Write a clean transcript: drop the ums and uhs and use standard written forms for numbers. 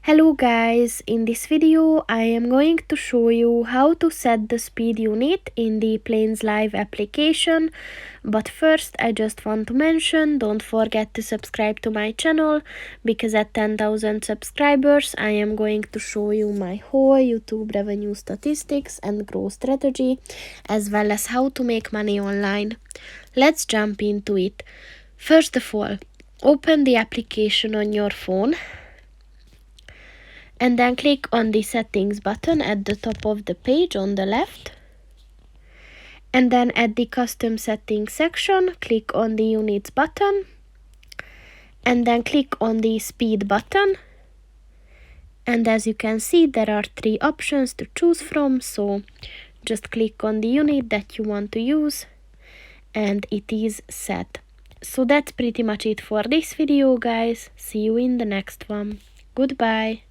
Hello guys, in this video I am going to show you how to set the speed unit in the Planes Live application. But first I just want to mention, don't forget to subscribe to my channel, because at 10,000 subscribers I am going to show you my whole YouTube revenue statistics and growth strategy, as well as how to make money online. Let's jump into it. First of all, open the application on your phone and then click on the settings button at the top of the page on the left. And then at the custom settings section, click on the units button. And then click on the speed button. And as you can see, there are 3 options to choose from. So just click on the unit that you want to use. And it is set. So that's pretty much it for this video, guys. See you in the next one. Goodbye.